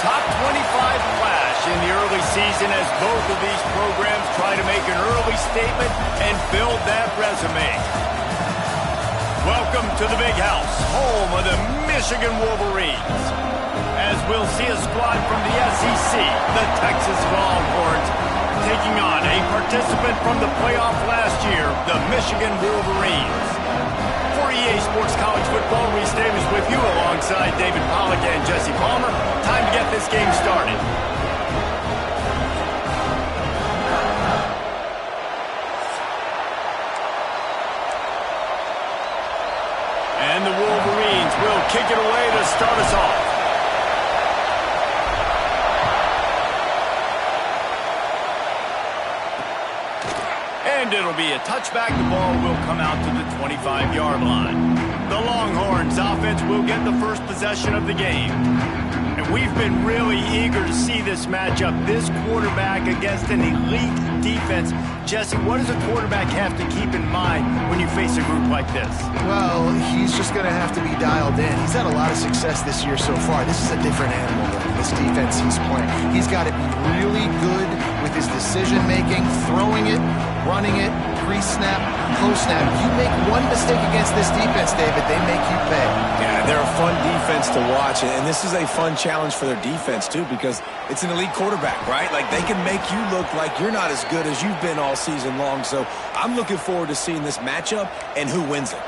top 25 flash in the early season as both of these programs try to make an early statement and build that resume. Welcome to the Big House, home of the Michigan Wolverines. As we'll see a squad from the SEC, the Texas Longhorns, taking on a participant from the playoff last year, the Michigan Wolverines. For EA Sports College Football, Reese Davis with you alongside David Pollack and Jesse Palmer. Time to get this game started. And the Wolverines will kick it away to start us off. And it'll be a touchback. The ball will come out to the 25-yard line. The Longhorns offense will get the first possession of the game. And we've been really eager to see this matchup. This quarterback against an elite defense. Jesse, what does a quarterback have to keep in mind when you face a group like this? Well, he's just going to have to be dialed in. He's had a lot of success this year so far. This is a different animal than this defense he's playing. He's got to be really good with his decision-making, throwing it, running it, pre-snap, post-snap. You make one mistake against this defense, David, they make you pay. Yeah, they're a fun defense to watch, and this is a fun challenge for their defense, too, because it's an elite quarterback, right? Like, they can make you look like you're not as good as you've been all season long, so I'm looking forward to seeing this matchup and who wins it.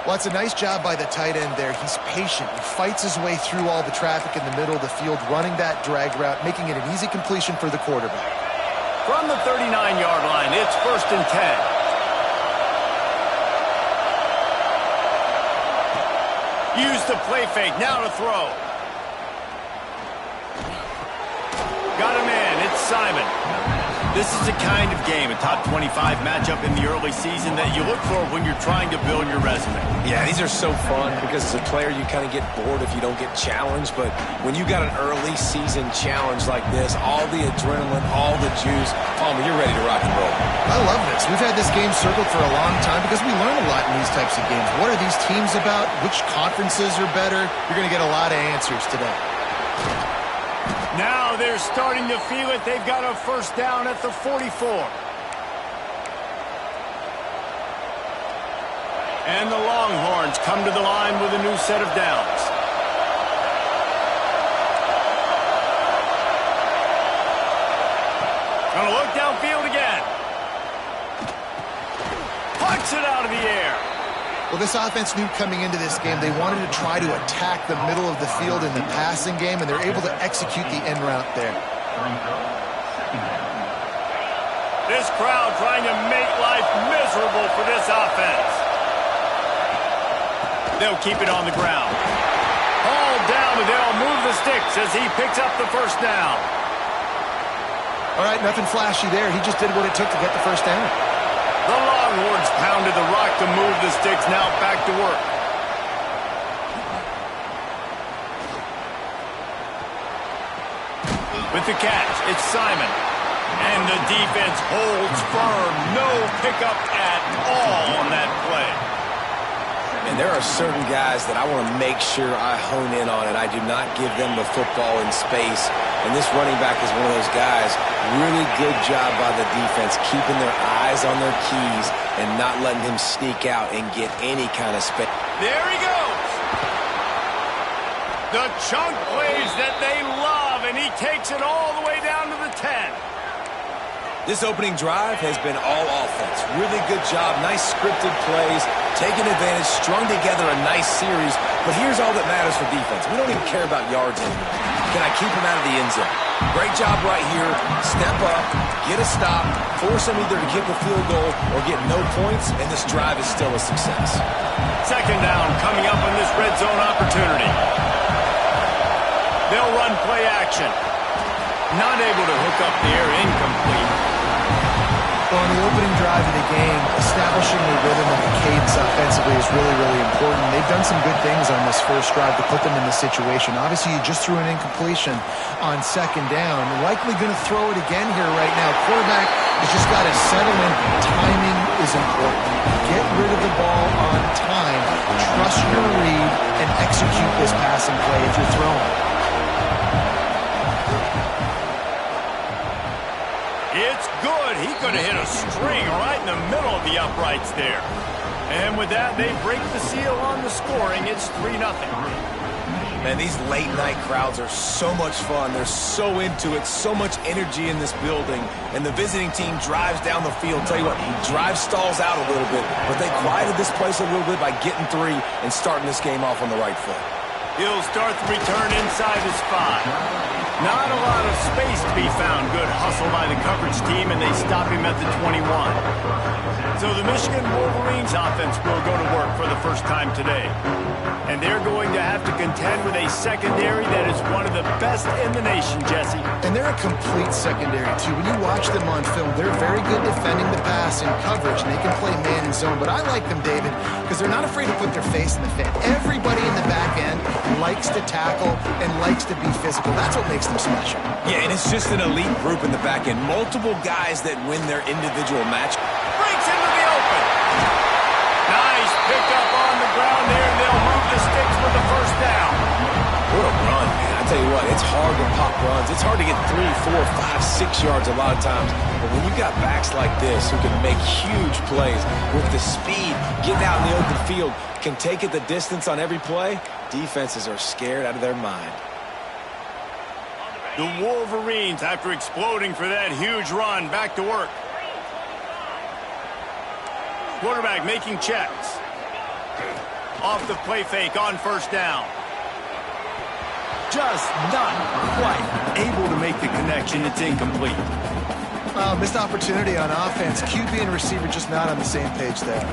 Well, it's a nice job by the tight end there. He's patient. He fights his way through all the traffic in the middle of the field, running that drag route, making it an easy completion for the quarterback. From the 39-yard line, it's 1st and 10. Use the play fake, now to throw. Got a man, it's Simon. This is the kind of game, a top 25 matchup in the early season that you look for when you're trying to build your resume. Yeah, these are so fun because as a player you kind of get bored if you don't get challenged, but when you got an early season challenge like this, all the adrenaline, all the juice, Palmer, you're ready to rock and roll. I love this. We've had this game circled for a long time because we learn a lot in these types of games. What are these teams about? Which conferences are better? You're going to get a lot of answers today. Now they're starting to feel it. They've got a first down at the 44. And the Longhorns come to the line with a new set of downs. Gonna look downfield again. Punts it out of the air. Well, this offense knew coming into this game they wanted to try to attack the middle of the field in the passing game, and they're able to execute the end route there. This crowd trying to make life miserable for this offense. They'll keep it on the ground. Ball down, and they'll move the sticks as he picks up the first down. All right, nothing flashy there. He just did what it took to get the first down. The Longhorns pounded the rock to move the sticks, now back to work. With the catch, it's Simon. And the defense holds firm. No pickup at all on that play. And there are certain guys that I want to make sure I hone in on, and I do not give them the football in space. And this running back is one of those guys. Really good job by the defense, keeping their eyes on their keys and not letting him sneak out and get any kind of space. There he goes. The chunk plays that they love, and he takes it all the way down to the 10. This opening drive has been all offense. Really good job, nice scripted plays, taking advantage, strung together a nice series. But here's all that matters for defense. We don't even care about yards anymore. Can I keep him out of the end zone? Great job right here. Step up, get a stop, force him either to kick a field goal or get no points, and this drive is still a success. Second down coming up on this red zone opportunity. They'll run play action. Not able to hook up there, incomplete. Well, in the opening drive of the game, establishing the rhythm and the cadence offensively is really, really important. They've done some good things on this first drive to put them in this situation. Obviously, you just threw an incompletion on second down. Likely going to throw it again here right now. Quarterback has just got to settle in. Timing is important. Get rid of the ball on time. Trust your read and execute this passing play if you're throwing. going to hit a string right in the middle of the uprights there. And with that, they break the seal on the scoring. It's 3-0. Man, these late-night crowds are so much fun. They're so into it, so much energy in this building. And the visiting team drives down the field. Tell you what, drive stalls out a little bit, but they quieted this place a little bit by getting 3 and starting this game off on the right foot. He'll start the return inside his 5. Not a lot of space to be found. Good hustle by the coverage team, and they stop him at the 21. So the Michigan Wolverines offense will go to work for the first time today. And they're going to have to contend with a secondary that is one of the best in the nation, Jesse. And they're a complete secondary, too. When you watch them on film, they're very good defending the pass and coverage, and they can play man and zone. But I like them, David, because they're not afraid to put their face in the fan. Everybody in the back end likes to tackle and likes to be physical. That's what makes them special. Yeah, and it's just an elite group in the back end. Multiple guys that win their individual match. Breaks into the open. Nice pickup on the ground there. They'll move the sticks for the first down. What a run, man. I tell you what, it's hard to pop runs. It's hard to get 3, 4, 5, 6 yards a lot of times. But when you've got backs like this who can make huge plays with the speed, getting out in the open field, can take it the distance on every play, defenses are scared out of their mind. The Wolverines, after exploding for that huge run, back to work. Quarterback making checks. Off the play fake on first down. Just not quite able to make the connection. It's incomplete. Missed opportunity on offense. QB and receiver just not on the same page there.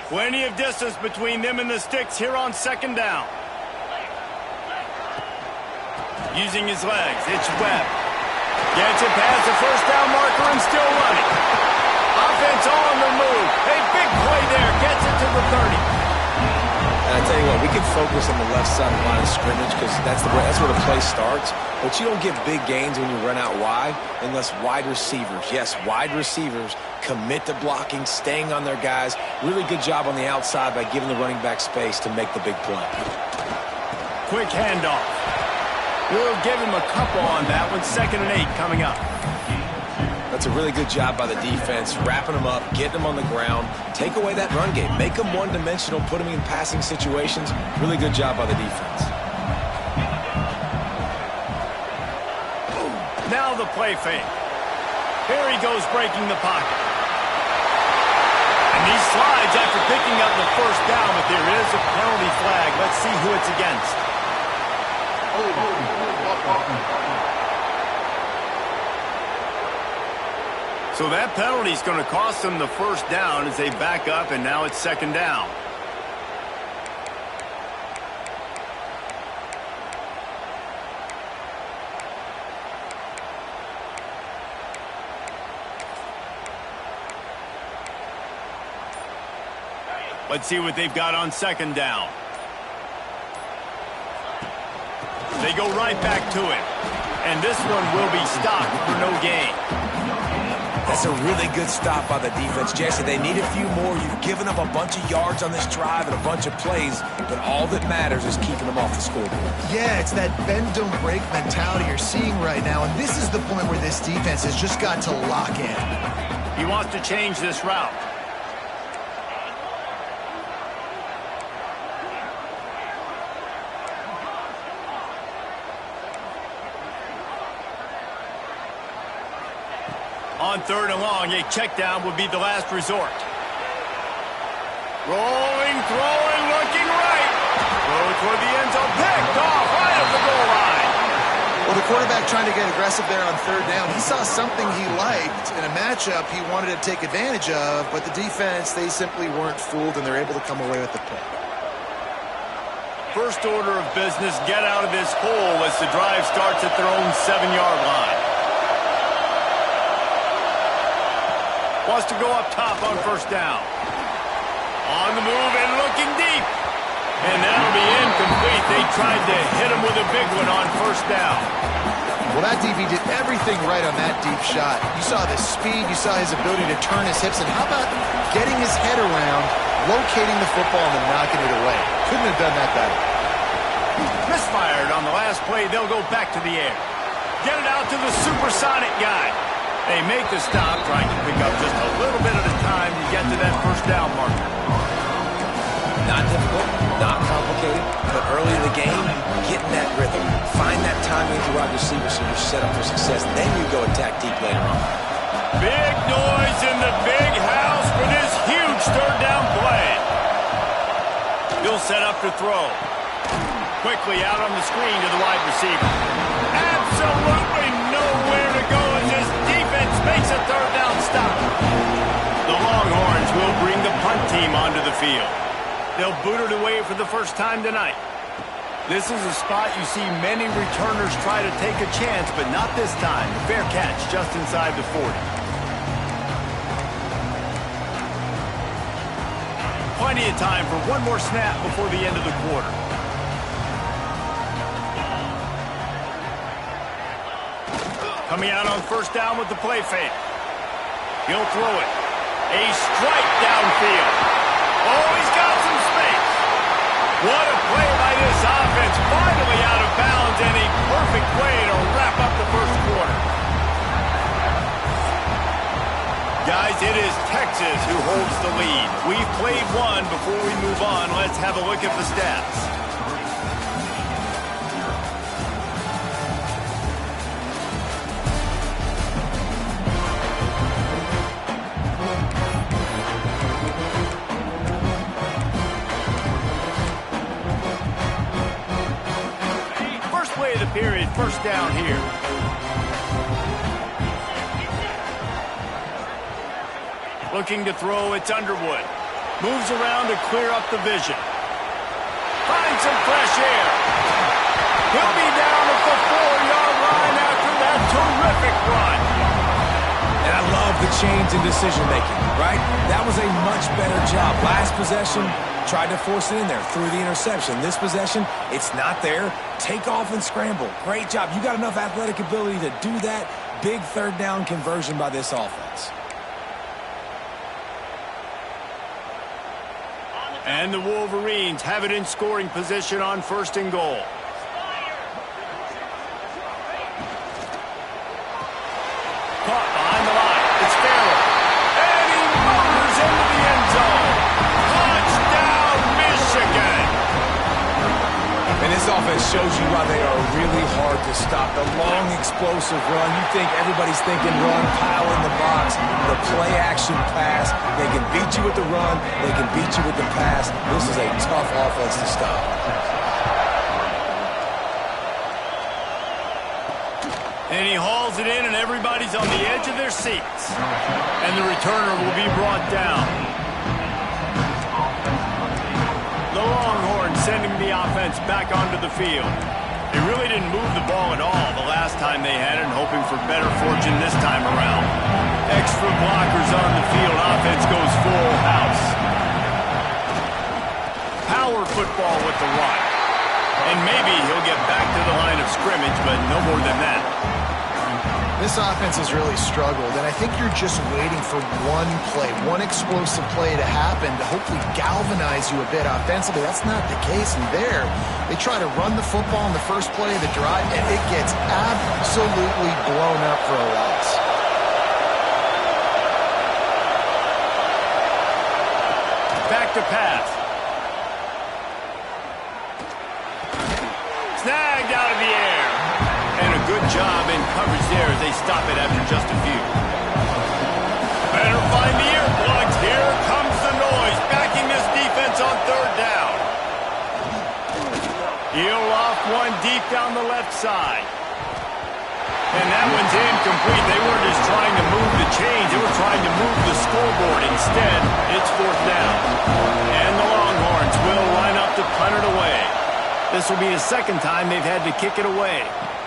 Plenty of distance between them and the sticks here on second down. Using his legs, it's Webb. Gets it past the first down marker and still running. Offense on the move. A big play there. Gets it to the 30. And I tell you what, we can focus on the left side of the line of scrimmage because that's where the play starts. But you don't get big gains when you run out wide unless wide receivers, yes, wide receivers, commit to blocking, staying on their guys. Really good job on the outside by giving the running back space to make the big play. Quick handoff. We'll give him a couple on that one. 2nd and 8 coming up. That's a really good job by the defense, wrapping them up, getting them on the ground, take away that run game, make them one-dimensional, put them in passing situations. Really good job by the defense. Now the play fake. Here he goes breaking the pocket. And he slides after picking up the first down, but there is a penalty flag. Let's see who it's against. So that penalty is going to cost them the first down as they back up, and now it's 2nd down. Let's see what they've got on 2nd down. They go right back to it. And this one will be stopped for no gain. That's a really good stop by the defense, Jesse. They need a few more. You've given up a bunch of yards on this drive and a bunch of plays, but all that matters is keeping them off the scoreboard. Yeah, it's that bend, don't break mentality you're seeing right now, and this is the point where this defense has just got to lock in. He wants to change this route. On 3rd and long, a check down would be the last resort. Rolling, throwing, looking right. Throw toward the end zone, picked off right at the goal line. Well, the quarterback trying to get aggressive there on 3rd down. He saw something he liked in a matchup he wanted to take advantage of, but the defense, they simply weren't fooled, and they're able to come away with the pick. First order of business, get out of this hole as the drive starts at their own 7-yard line. Wants to go up top on first down. On the move and looking deep. And that'll be incomplete. They tried to hit him with a big one on first down. Well, that DB did everything right on that deep shot. You saw the speed. You saw his ability to turn his hips. And how about getting his head around, locating the football, and then knocking it away? Couldn't have done that better. Misfired on the last play. They'll go back to the air. Get it out to the supersonic guy. They make the stop, trying to pick up just a little bit at a time to get to that first down marker. Not difficult, not complicated, but early in the game, get in that rhythm. Find that timing with the wide receiver so you're set up for success. Then you go attack deep later on. Big noise in the big house for this huge third down play. He'll set up to throw. Quickly out on the screen to the wide receiver. Absolutely nowhere to go as this defense makes a third down stop. The Longhorns will bring the punt team onto the field. They'll boot it away for the first time tonight. This is a spot you see many returners try to take a chance, but not this time. The fair catch just inside the 40. Plenty of time for one more snap before the end of the quarter. Coming out on first down with the play fake. He'll throw it. A strike downfield. Oh, he's got some space. What a play by this offense. Finally out of bounds, and a perfect way to wrap up the first quarter. Guys, it is Texas who holds the lead. We've played one. Before we move on, let's have a look at the stats. Period. First down here. Looking to throw, it's Underwood. Moves around to clear up the vision. Finds some fresh air. He'll be down at the 4-yard line after that terrific run. And I love the change in decision-making, right? That was a much better job. Last possession, tried to force it in there through the interception. This possession, it's not there. Take off and scramble. Great job. You got enough athletic ability to do that. Big third down conversion by this offense. And the Wolverines have it in scoring position on first and goal. Caught behind the line. It's Farrell. And he motors into the end zone. Touchdown, Michigan. And this offense shows you why they are really hard to stop. The long, explosive run. You think everybody's thinking run, pile in the box. The play-action pass. They can beat you with the run. They can beat you with the pass. This is a tough offense to stop. And he hauls it in, and everybody's on the edge of their seats. And the returner will be brought down. The Longhorns sending the offense back onto the field. They really didn't move the ball at all the last time they had it, and hoping for better fortune this time around. Extra blockers on the field. Offense goes full house. Power football with the run. And maybe he'll get back to the line of scrimmage, but no more than that. This offense has really struggled, and I think you're just waiting for one play, one explosive play to happen to hopefully galvanize you a bit offensively. That's not the case, and there, they try to run the football in the first play of the drive, and it gets absolutely blown up for a loss. Back to pass. Snagged out of the air. And a good job in coverage there as they stop it after just a few. Better find the earplugs. Here comes the noise, backing this defense on third down. He'll off one deep down the left side. And that one's incomplete. They weren't just trying to move the chains. They were trying to move the scoreboard. Instead, it's fourth down. And the Longhorns will line up to punt it away. This will be the second time they've had to kick it away.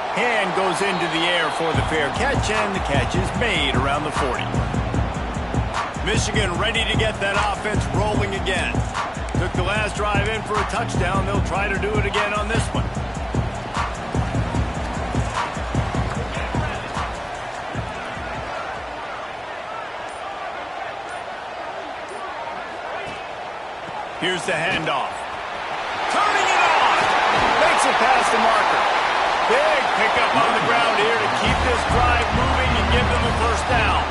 Hand goes into the air for the fair catch, and the catch is made around the 40. Michigan ready to get that offense rolling again. Took the last drive in for a touchdown. They'll try to do it again on this one. Here's the handoff. Turning it on. Makes a past the marker. Big pickup on the ground here to keep this drive moving and give them a first down.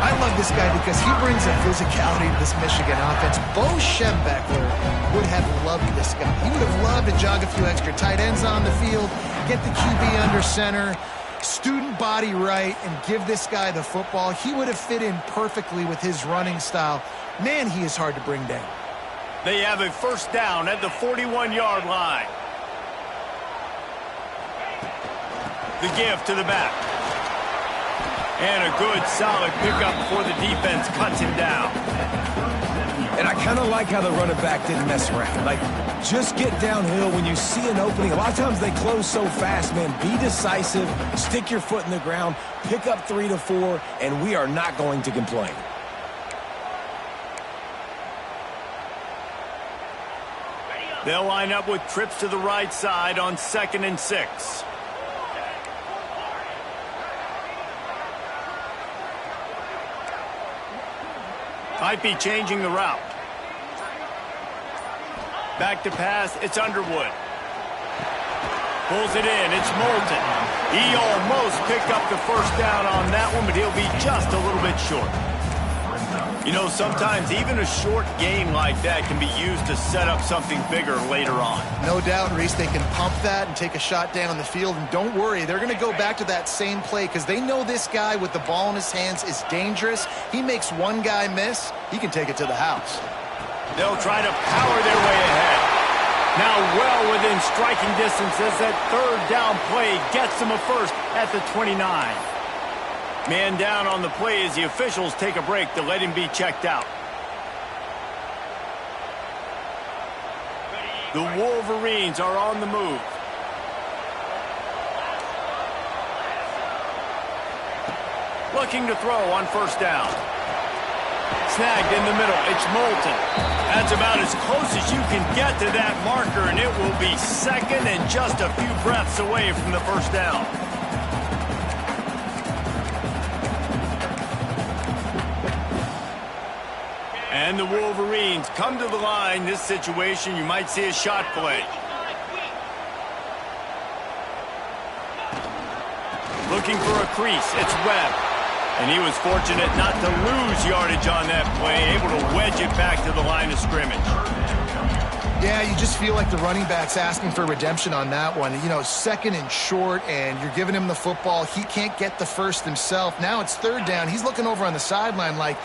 I love this guy because he brings a physicality to this Michigan offense. Bo Schembechler would have loved this guy. He would have loved to jog a few extra tight ends on the field, get the QB under center, student body right, and give this guy the football. He would have fit in perfectly with his running style. Man, he is hard to bring down. They have a first down at the 41-yard line. The give to the back. And a good, solid pickup before the defense cuts him down. And I kind of like how the running back didn't mess around. Like, just get downhill when you see an opening. A lot of times they close so fast, man. Be decisive, stick your foot in the ground, pick up 3 to 4, and we are not going to complain. They'll line up with trips to the right side on 2nd and 6. Might be changing the route. Back to pass, it's Underwood. Pulls it in, it's Moulton. He almost picked up the first down on that one, but he'll be just a little bit short. You know, sometimes even a short game like that can be used to set up something bigger later on. No doubt, Reese, they can pump that and take a shot down on the field. And don't worry, they're going to go back to that same play because they know this guy with the ball in his hands is dangerous. He makes one guy miss, he can take it to the house. They'll try to power their way ahead. Now well within striking distance as that third down play gets them a first at the 29. Man down on the play as the officials take a break to let him be checked out. The Wolverines are on the move. Looking to throw on first down. Snagged in the middle. It's Moulton. That's about as close as you can get to that marker, and it will be 2nd and just a few breaths away from the first down. And the Wolverines come to the line. This situation, you might see a shot play. Looking for a crease. It's Webb. And he was fortunate not to lose yardage on that play, able to wedge it back to the line of scrimmage. Yeah, you just feel like the running back's asking for redemption on that one. You know, 2nd and short, and you're giving him the football. He can't get the first himself. Now it's 3rd down. He's looking over on the sideline like,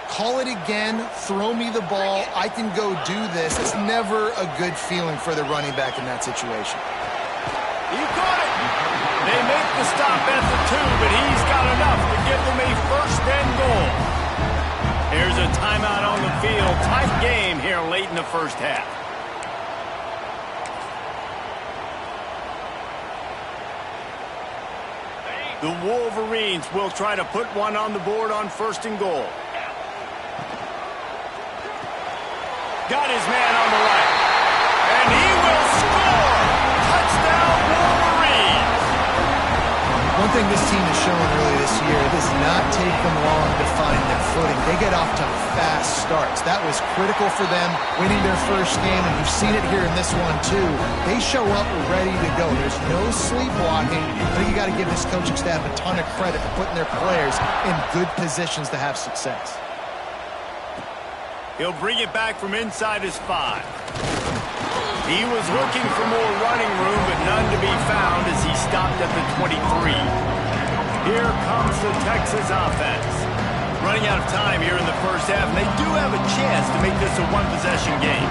call it again, throw me the ball, I can go do this. It's never a good feeling for the running back in that situation. He caught it. They make the stop at the 2, but he's got enough to give them a first and goal. Here's a timeout on the field. Tight game here late in the first half. The Wolverines will try to put one on the board on 1st and goal. Got his man on the right. And he will score! Touchdown, Wolverines! One thing this team has shown really this year, it does not take them long to find their footing. They get off to fast starts. That was critical for them, winning their first game, and you've seen it here in this one too. They show up ready to go. There's no sleepwalking. I think you got to give this coaching staff a ton of credit for putting their players in good positions to have success. He'll bring it back from inside his 5. He was looking for more running room, but none to be found as he stopped at the 23. Here comes the Texas offense. Running out of time here in the first half, and they do have a chance to make this a one-possession game.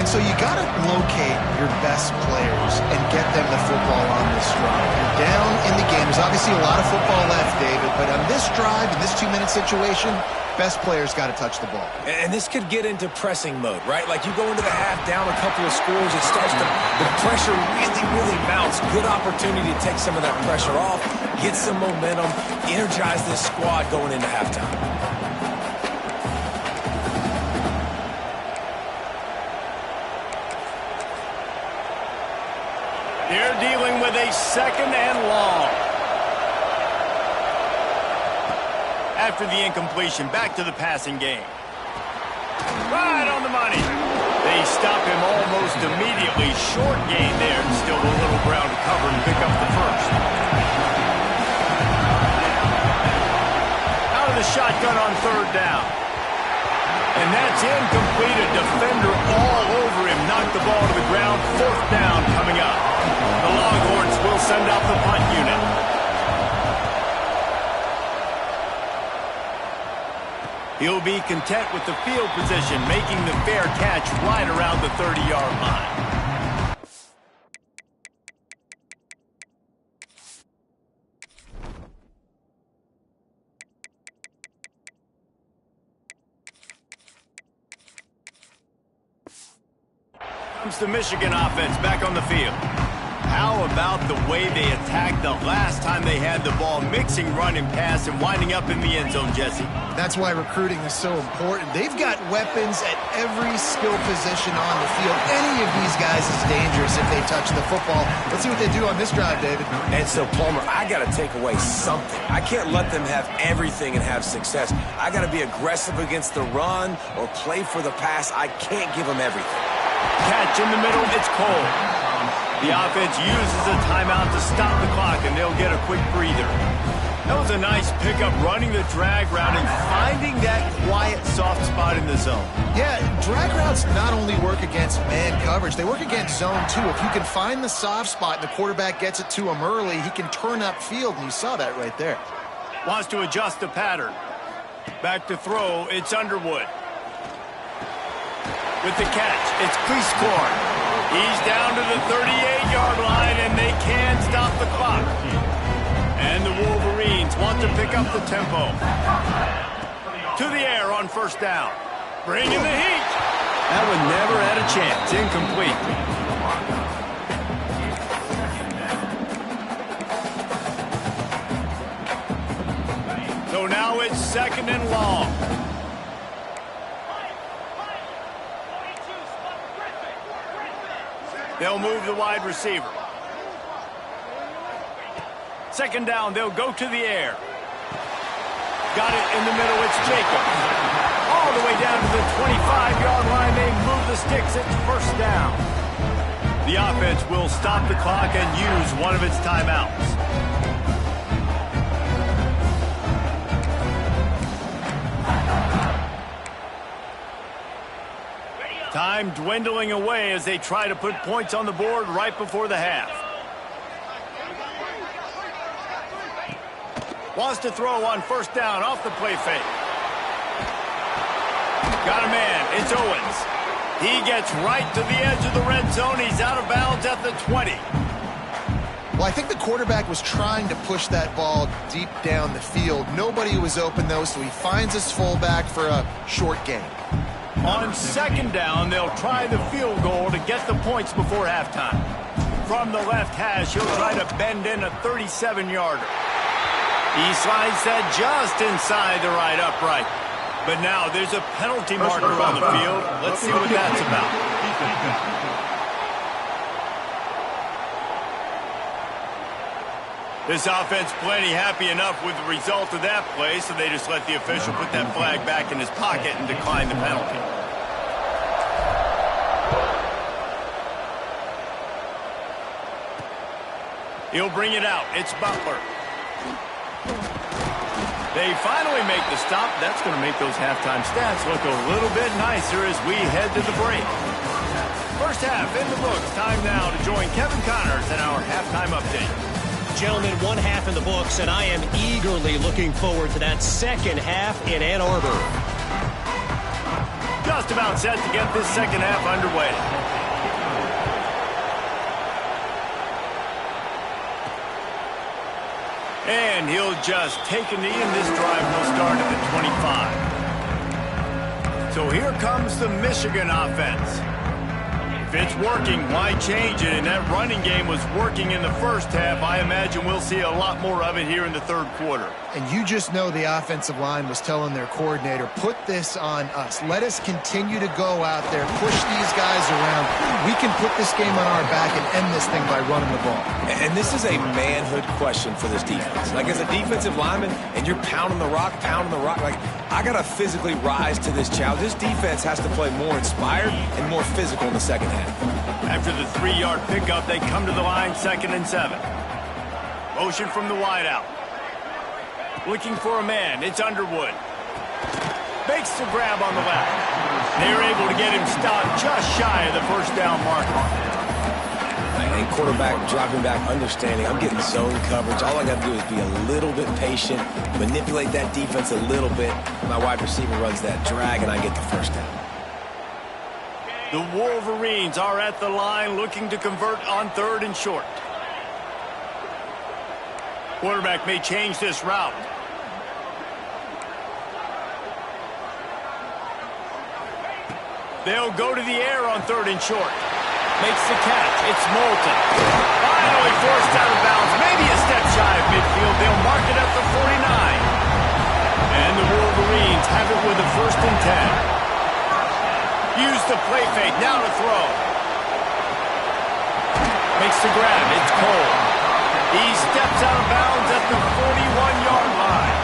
And so you got to locate your best players and get them the football on this drive. You're down in the game. There's obviously a lot of football left, David, but on this drive, in this 2-minute situation, best players got to touch the ball. And this could get into pressing mode, right? Like you go into the half down a couple of scores, it starts to, the pressure really mounts. Good opportunity to take some of that pressure off, get some momentum, energize this squad going into halftime. They're dealing with a 2nd and long. After the incompletion, back to the passing game. Right on the money. They stop him almost immediately. Short gain there. Still a little ground to cover and pick up the first. Out of the shotgun on third down. And that's incomplete. A defender all over him. Knocked the ball to the ground. Fourth down coming up. The Longhorns will send out the punt unit. He'll be content with the field position, making the fair catch right around the 30-yard line. Comes the Michigan offense back on the field. How about the way they attacked the last time they had the ball, mixing run and pass and winding up in the end zone, Jesse? That's why recruiting is so important. They've got weapons at every skill position on the field. Any of these guys is dangerous if they touch the football. Let's see what they do on this drive, David. And so, Palmer, I got to take away something. I can't let them have everything and have success. I got to be aggressive against the run or play for the pass. I can't give them everything. Catch in the middle, it's Cole. The offense uses a timeout to stop the clock, and they'll get a quick breather. That was a nice pickup, running the drag route and finding that quiet, soft spot in the zone. Yeah, drag routes not only work against man coverage, they work against zone too. If you can find the soft spot and the quarterback gets it to him early, he can turn upfield, and you saw that right there. Wants to adjust the pattern. Back to throw, it's Underwood. With the catch, it's Cleescorn. He's down to the 38-yard line, and they can stop the clock. And the Wolverines want to pick up the tempo. To the air on first down. Bringing the heat. That one never had a chance. Incomplete. So now it's second and long. They'll move the wide receiver. Second down, they'll go to the air. Got it in the middle, it's Jacobs. All the way down to the 25-yard line, they move the sticks, it's first down. The offense will stop the clock and use one of its timeouts. Time dwindling away as they try to put points on the board right before the half. Wants to throw on first down off the play fake. Got a man. It's Owens. He gets right to the edge of the red zone. He's out of bounds at the 20. Well, I think the quarterback was trying to push that ball deep down the field. Nobody was open, though, so he finds his fullback for a short gain. On second down, they'll try the field goal to get the points before halftime. From the left hash, he'll try to bend in a 37-yarder. He slides that just inside the right upright. But now there's a penalty marker on the field. Let's see what that's about. This offense plenty happy enough with the result of that play, so they just let the official put that flag back in his pocket and decline the penalty. He'll bring it out. It's Butler. They finally make the stop. That's going to make those halftime stats look a little bit nicer as we head to the break. First half in the books. Time now to join Kevin Connors in our halftime update. Gentlemen, one half in the books, and I am eagerly looking forward to that second half in Ann Arbor. Just about set to get this second half underway. And he'll just take a knee, and this drive will start at the 25. So here comes the Michigan offense. If it's working, why change it? And that running game was working in the first half. I imagine we'll see a lot more of it here in the third quarter. And you just know the offensive line was telling their coordinator, put this on us. Let us continue to go out there, push these guys around. We can put this game on our back and end this thing by running the ball. And this is a manhood question for this defense. Like, as a defensive lineman, and you're pounding the rock, like, I got to physically rise to this challenge. This defense has to play more inspired and more physical in the second half. After the 3-yard pickup, they come to the line, 2nd and 7. Motion from the wideout. Looking for a man. It's Underwood. Makes the grab on the left. They're able to get him stopped just shy of the first down marker. And quarterback dropping back, understanding I'm getting zone coverage. All I got to do is be a little bit patient, manipulate that defense a little bit. My wide receiver runs that drag, and I get the first down. The Wolverines are at the line looking to convert on 3rd and short. Quarterback may change this route. They'll go to the air on 3rd and short. Makes the catch. It's Moulton. Finally forced out of bounds. Maybe a step shy of midfield. They'll mark it at the 49. And the Wolverines have it with a 1st and 10. Use the play fake. Now to throw. Makes the grab. It's Cole. He steps out of bounds at the 41-yard line.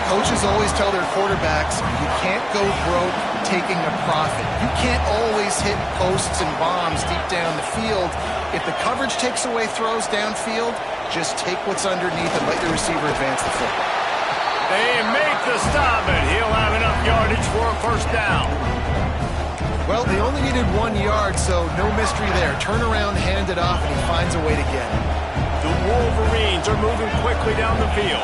Coaches always tell their quarterbacks, you can't go broke taking a profit. You can't always hit posts and bombs deep down the field. If the coverage takes away throws downfield, just take what's underneath and let your receiver advance the football. They make the stop, and he'll have enough yardage for a 1st down. Well, they only needed 1 yard, so no mystery there. Turn around, hand it off, and he finds a way to get it. The Wolverines are moving quickly down the field.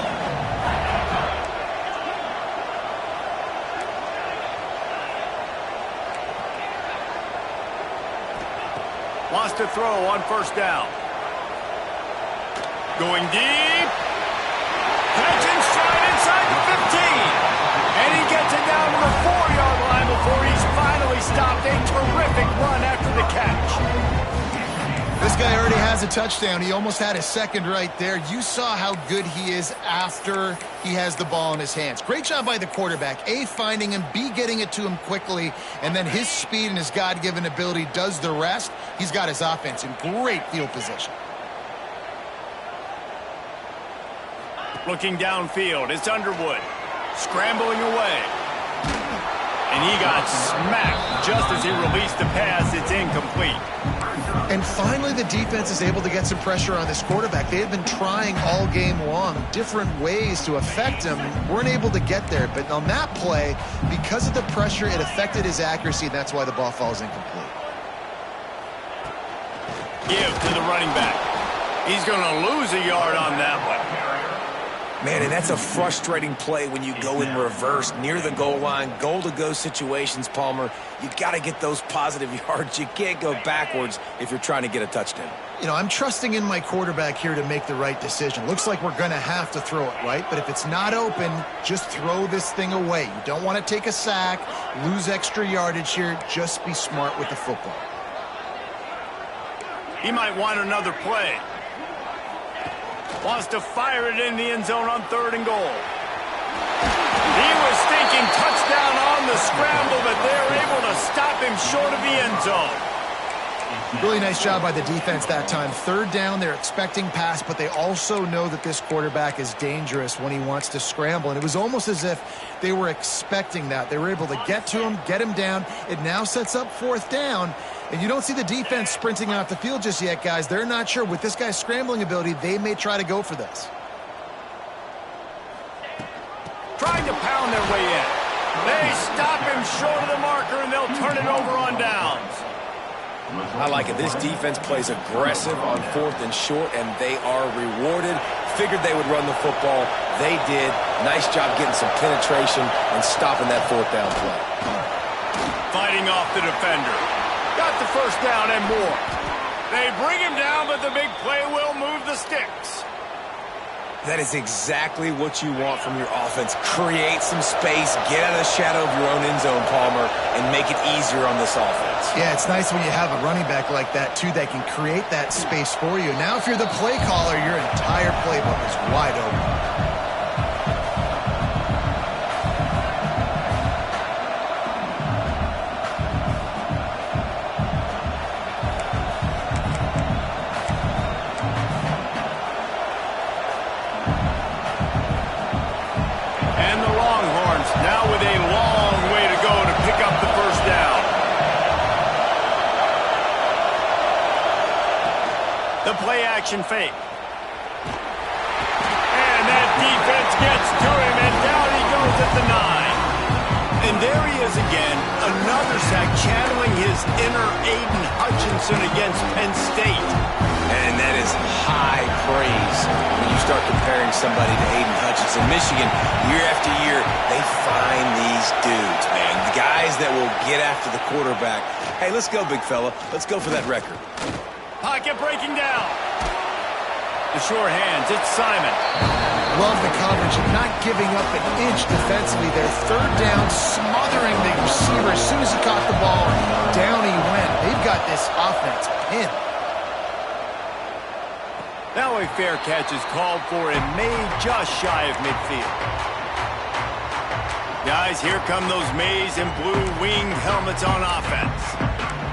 Wants to throw on 1st down. Going deep. Catching stride inside the 15. And he gets it down to the 4-yard line before he's finally stopped. A terrific run after the catch. This guy already has a touchdown. He almost had a 2nd right there. You saw how good he is after he has the ball in his hands. Great job by the quarterback. A, finding him, B, getting it to him quickly, and then his speed and his God-given ability does the rest. He's got his offense in great field position. Looking downfield, it's Underwood. Scrambling away. And he got smacked just as he released the pass. It's incomplete. And finally, the defense is able to get some pressure on this quarterback. They had been trying all game long different ways to affect him. Weren't able to get there. But on that play, because of the pressure, it affected his accuracy. And that's why the ball falls incomplete. Give to the running back. He's going to lose a yard on that one. Man, and that's a frustrating play when you go in reverse near the goal line, goal-to-go situations, Palmer. You got to get those positive yards. You can't go backwards if you're trying to get a touchdown. You know, I'm trusting in my quarterback here to make the right decision. Looks like we're going to have to throw it, right? But if it's not open, just throw this thing away. You don't want to take a sack, lose extra yardage here. Just be smart with the football. He might want another play. Wants to fire it in the end zone on 3rd and goal. He was thinking touchdown on the scramble, but they're able to stop him short of the end zone. Really nice job by the defense that time. 3rd down, they're expecting pass, but they also know that this quarterback is dangerous when he wants to scramble. And it was almost as if they were expecting that. They were able to get to him, get him down. It now sets up 4th down. And you don't see the defense sprinting off the field just yet, guys. They're not sure. With this guy's scrambling ability, they may try to go for this. Trying to pound their way in. They stop him short of the marker, and they'll turn it over on downs. I like it. This defense plays aggressive on 4th and short, and they are rewarded. Figured they would run the football. They did. Nice job getting some penetration and stopping that 4th down play. Fighting off the defender. Got the 1st down and more. They bring him down, but the big play will move the sticks. That is exactly what you want from your offense. Create some space, get out of the shadow of your own end zone, Palmer, and make it easier on this offense. Yeah, it's nice when you have a running back like that, too, that can create that space for you. Now, if you're the play caller, your entire playbook is wide open. Play-action fake. And that defense gets to him, and down he goes at the 9. And there he is again, another sack, channeling his inner Aiden Hutchinson against Penn State. And that is high praise when you start comparing somebody to Aiden Hutchinson. Michigan, year after year, they find these dudes, man. The guys that will get after the quarterback. Hey, let's go, big fella. Let's go for that record. Pocket breaking down. The sure hands, it's Simon. Love the coverage and not giving up an inch defensively. Their third down, smothering the receiver. As soon as he caught the ball, down he went. They've got this offense pinned. Now a fair catch is called for and made just shy of midfield. Guys, here come those maize and blue winged helmets on offense.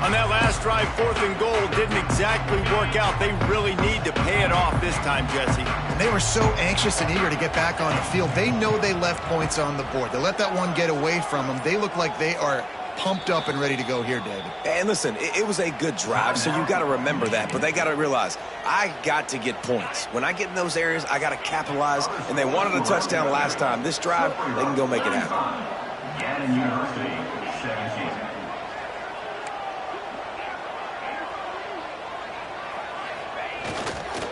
On that last drive, 4th and goal didn't exactly work out. They really need to pay it off this time, Jesse. They were so anxious and eager to get back on the field. They know they left points on the board. They let that one get away from them. They look like they are pumped up and ready to go here, David. And listen, it was a good drive, so you got to remember that. But they got to realize, I got to get points. When I get in those areas, I got to capitalize. And they wanted a touchdown last time. This drive, they can go make it happen. Gannon University, 17.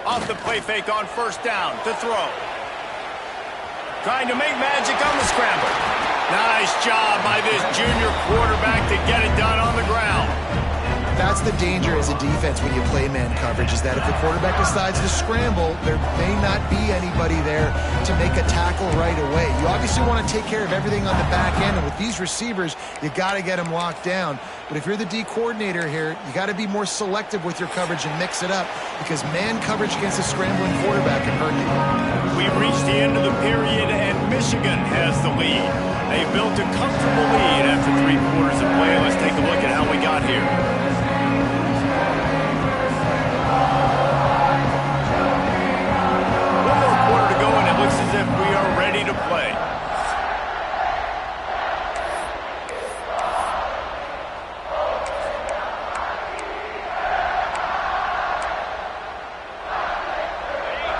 Off the play fake on 1st down to throw. Trying to make magic on the scramble. Nice job by this junior quarterback to get it done on the ground. That's the danger as a defense when you play man coverage, is that if the quarterback decides to scramble, there may not be anybody there to make a tackle right away. You obviously want to take care of everything on the back end, and with these receivers, you got to get them locked down. But if you're the D coordinator here, you got to be more selective with your coverage and mix it up, because man coverage against a scrambling quarterback can hurt you. We've reached the end of the period, and Michigan has the lead. They built a comfortable lead after 3 quarters of play. Let's take a look at how we got here. One more quarter to go, and it looks as if we are ready to play.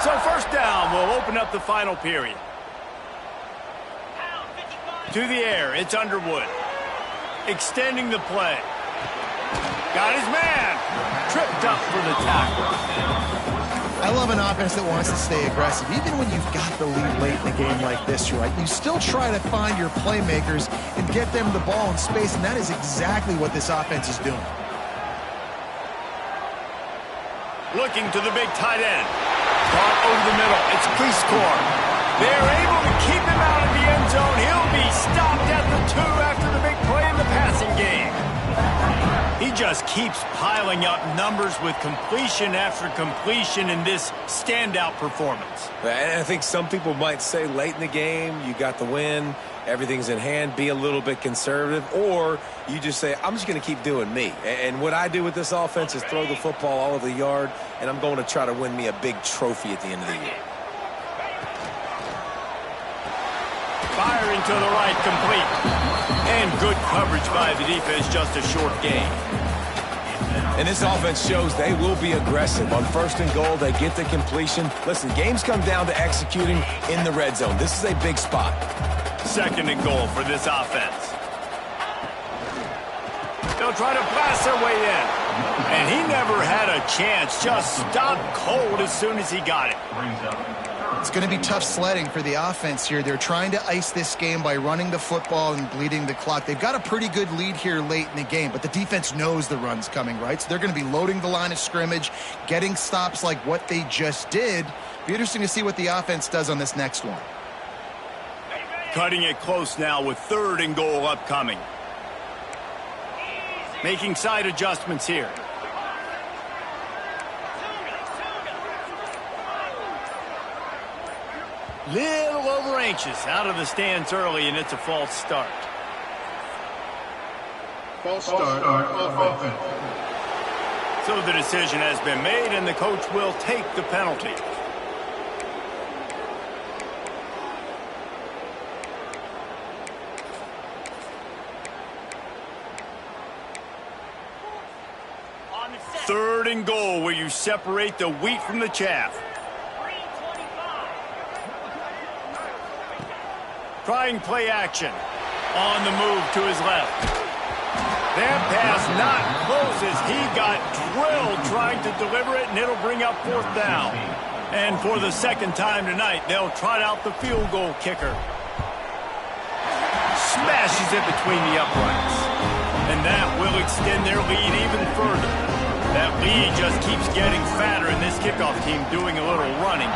So 1st down will open up the final period. To the air, it's Underwood. Extending the play. Got his man. Tripped up for the tackle. I love an offense that wants to stay aggressive. Even when you've got the lead late in the game like this, right? You still try to find your playmakers and get them the ball in space, and that is exactly what this offense is doing. Looking to the big tight end. Caught over the middle. It's Prescore. They're able to keep him out of the end zone. He'll be stopped at the 2 after the big play in the passing game. He just keeps piling up numbers with completion after completion in this standout performance. And I think some people might say late in the game, you got the win, everything's in hand, be a little bit conservative, or you just say, I'm just going to keep doing me. And what I do with this offense is throw the football all over the yard, and I'm going to try to win me a big trophy at the end of the year. Firing to the right, complete. And good coverage by the defense, just a short gain. And this offense shows they will be aggressive. On 1st and goal, they get the completion. Listen, games come down to executing in the red zone. This is a big spot. 2nd and goal for this offense. They'll try to blast their way in. And he never had a chance. Just stopped cold as soon as he got it. Brings up It's going to be tough sledding for the offense here. They're trying to ice this game by running the football and bleeding the clock. They've got a pretty good lead here late in the game, but the defense knows the run's coming, right? So they're going to be loading the line of scrimmage, getting stops like what they just did. Be interesting to see what the offense does on this next one. Cutting it close now with 3rd and goal upcoming. Making side adjustments here. Little over anxious, out of the stands early, and it's a false start. False start, offense. So the decision has been made, and the coach will take the penalty. Third and goal, where you separate the wheat from the chaff. Trying play action. On the move to his left. That pass not close as he got drilled trying to deliver it, and it'll bring up 4th down. And for the 2nd time tonight, they'll trot out the field goal kicker. Smashes it between the uprights. And that will extend their lead even further. That lead just keeps getting fatter, and this kickoff team doing a little running.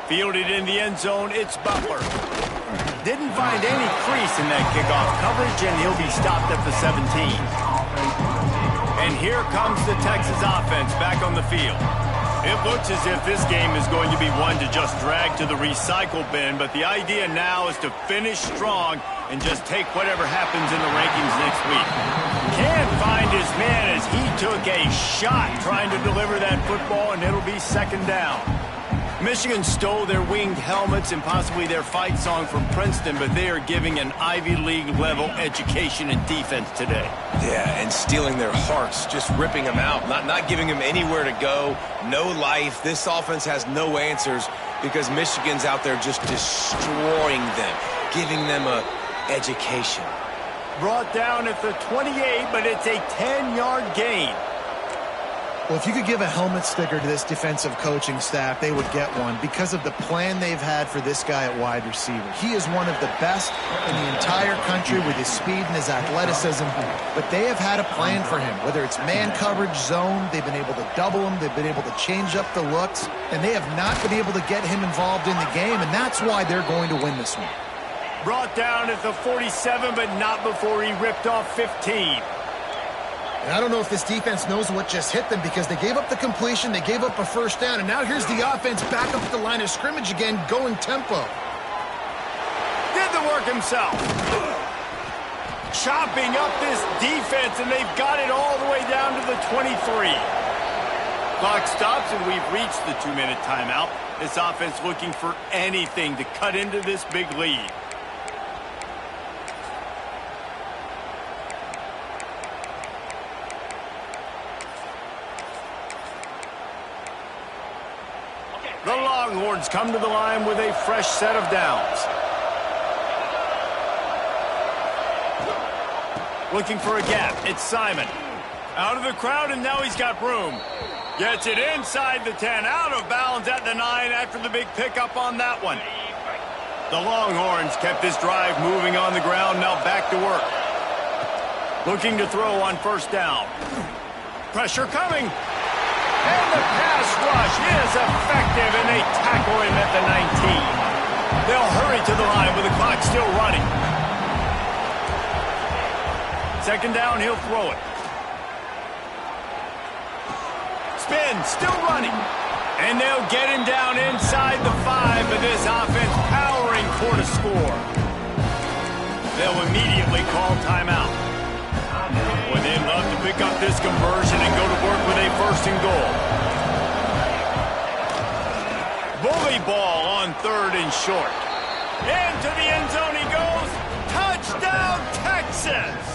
Fielded in the end zone, it's Butler. Didn't find any crease in that kickoff coverage, and he'll be stopped at the 17. And here comes the Texas offense back on the field. It looks as if this game is going to be one to just drag to the recycle bin, but the idea now is to finish strong and just take whatever happens in the rankings next week. Can't find his man as he took a shot trying to deliver that football, and it'll be 2nd down. Michigan stole their winged helmets and possibly their fight song from Princeton, but they are giving an Ivy League level education in defense today. Yeah, and stealing their hearts, just ripping them out, not giving them anywhere to go, no life. This offense has no answers because Michigan's out there just destroying them, giving them a education. Brought down at the 28, but it's a 10-yard gain. Well, if you could give a helmet sticker to this defensive coaching staff, they would get one because of the plan they've had for this guy at wide receiver. He is one of the best in the entire country with his speed and his athleticism, but they have had a plan for him. Whether it's man coverage, zone, they've been able to double him, they've been able to change up the looks, and they have not been able to get him involved in the game, and that's why they're going to win this one. Brought down at the 47, but not before he ripped off 15. And I don't know if this defense knows what just hit them because they gave up the completion, they gave up a 1st down, and now here's the offense back up at the line of scrimmage again, going tempo. Did the work himself. Chopping up this defense, and they've got it all the way down to the 23. Clock stops, and we've reached the 2-minute timeout. This offense looking for anything to cut into this big lead. The Longhorns come to the line with a fresh set of downs. Looking for a gap. It's Simon. Out of the crowd, and now he's got room. Gets it inside the 10. Out of bounds at the 9 after the big pickup on that one. The Longhorns kept this drive moving on the ground. Now back to work. Looking to throw on 1st down. Pressure coming. And the pass rush is effective, and they tackle him at the 19. They'll hurry to the line with the clock still running. 2nd down, he'll throw it. Spin, still running. And they'll get him down inside the 5, but this offense powering for the score. They'll immediately call timeout. Well, they'd love to pick up this conversion and go to work with a 1st and goal. Bully ball on 3rd and short. Into the end zone he goes. Touchdown, Texas!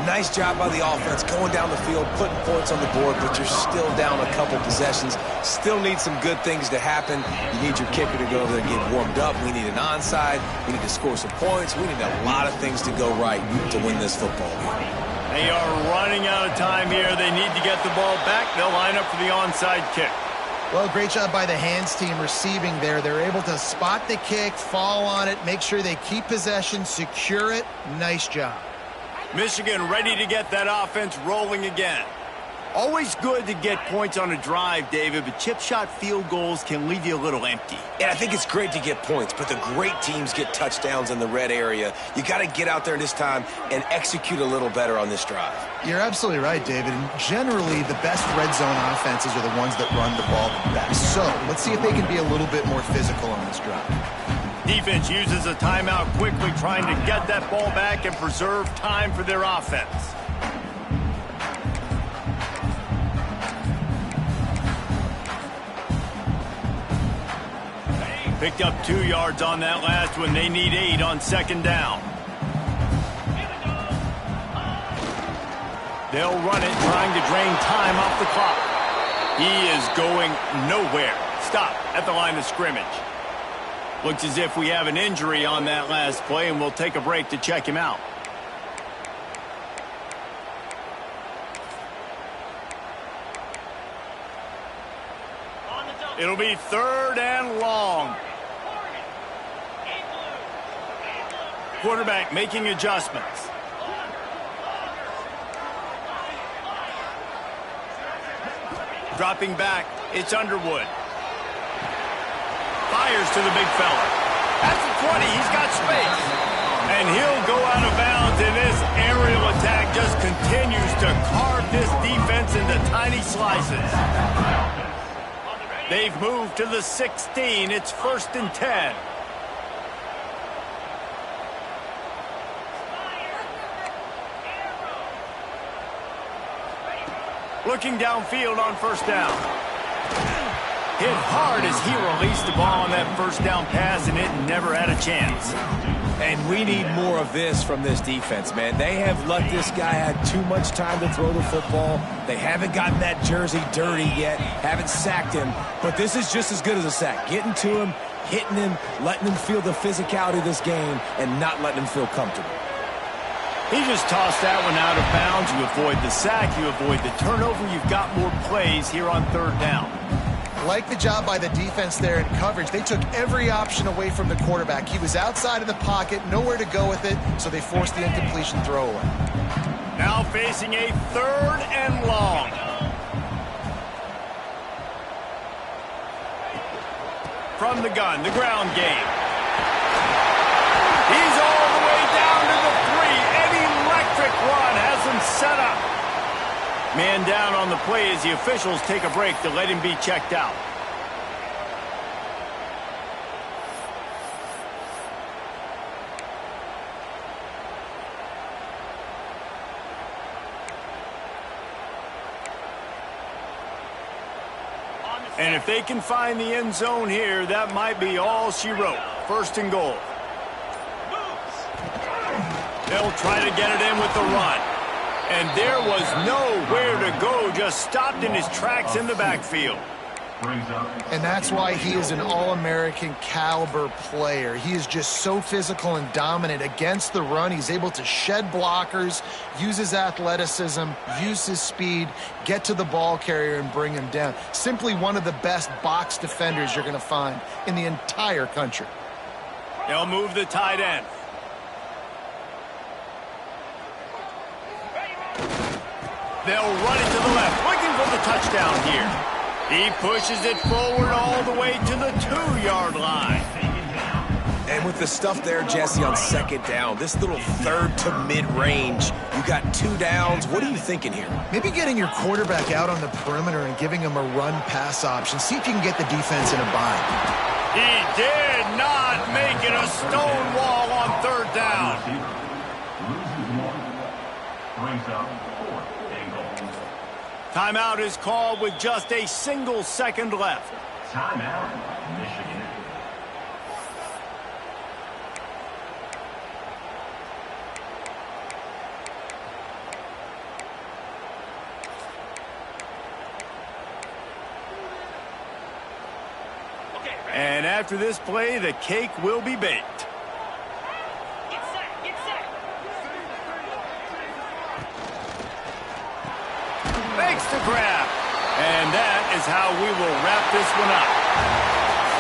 Nice job by the offense going down the field, putting points on the board, but you're still down a couple possessions. Still need some good things to happen. You need your kicker to go over there and get warmed up. We need an onside. We need to score some points. We need a lot of things to go right to win this football game. They are running out of time here. They need to get the ball back. They'll line up for the onside kick. Well, great job by the hands team receiving there. They're able to spot the kick, fall on it, make sure they keep possession, secure it. Nice job. Michigan ready to get that offense rolling again. Always good to get points on a drive, David, but chip shot field goals can leave you a little empty. And I think it's great to get points, but the great teams get touchdowns in the red area. You got to get out there this time and execute a little better on this drive. You're absolutely right, David. And generally, the best red zone offenses are the ones that run the ball the best. So let's see if they can be a little bit more physical on this drive. Defense uses a timeout quickly, trying to get that ball back and preserve time for their offense. Picked up 2 yards on that last one. They need 8 on second down. They'll run it, trying to drain time off the clock. He is going nowhere. Stop at the line of scrimmage. Looks as if we have an injury on that last play, and we'll take a break to check him out. It'll be 3rd and long. Quarterback making adjustments. Dropping back, it's Underwood. Fires to the big fella. That's the 20, he's got space. And he'll go out of bounds, and this aerial attack just continues to carve this defense into tiny slices. They've moved to the 16. It's 1st and 10. Looking downfield on 1st down. Hit hard as he released the ball on that 1st down pass, and it never had a chance. And we need more of this from this defense, man. They have let this guy have too much time to throw the football. They haven't gotten that jersey dirty yet, haven't sacked him. But this is just as good as a sack. Getting to him, hitting him, letting him feel the physicality of this game, and not letting him feel comfortable. He just tossed that one out of bounds. You avoid the sack, you avoid the turnover. You've got more plays here on 3rd down. Like the job by the defense there in coverage. They took every option away from the quarterback. He was outside of the pocket, nowhere to go with it, so they forced the incompletion throwaway. Now facing a 3rd and long. From the gun, the ground game. He's all the way down to the 3. An electric run has him set up. Man down on the play as the officials take a break to let him be checked out. And if they can find the end zone here, that might be all she wrote. 1st and goal. They'll try to get it in with the run. And there was nowhere to go, just stopped in his tracks in the backfield. And that's why he is an All-American caliber player. He is just so physical and dominant against the run. He's able to shed blockers, use his athleticism, use his speed, get to the ball carrier and bring him down. Simply one of the best box defenders you're going to find in the entire country. They'll move the tight end. They'll run it to the left, looking for the touchdown here. He pushes it forward all the way to the 2-yard line. And with the stuff there, Jesse, on 2nd down, this little 3rd to mid-range, you got 2 downs. What are you thinking here? Maybe getting your quarterback out on the perimeter and giving him a run-pass option. See if you can get the defense in a bind. He did not make it a stone wall on 3rd down. Timeout is called with just a single second left. Timeout, Michigan. And after this play, the cake will be baked. the grab. And that is how we will wrap this one up.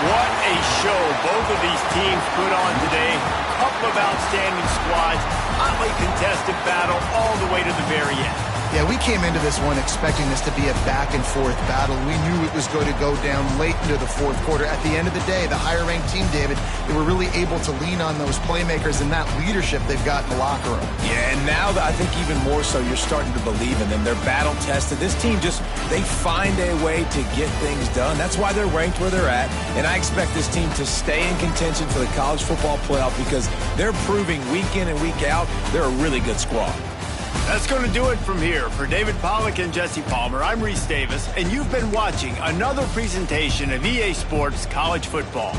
What a show both of these teams put on today. A couple of outstanding squads. Hotly contested battle all the way to the very end. Yeah, we came into this one expecting this to be a back-and-forth battle. We knew it was going to go down late into the fourth quarter. At the end of the day, the higher-ranked team, David, they were really able to lean on those playmakers and that leadership they've got in the locker room. Yeah, and now I think even more so, you're starting to believe in them. They're battle-tested. This team they find a way to get things done. That's why they're ranked where they're at. And I expect this team to stay in contention for the college football playoff because they're proving week in and week out they're a really good squad. That's going to do it from here. For David Pollack and Jesse Palmer, I'm Reese Davis, and you've been watching another presentation of EA Sports College Football.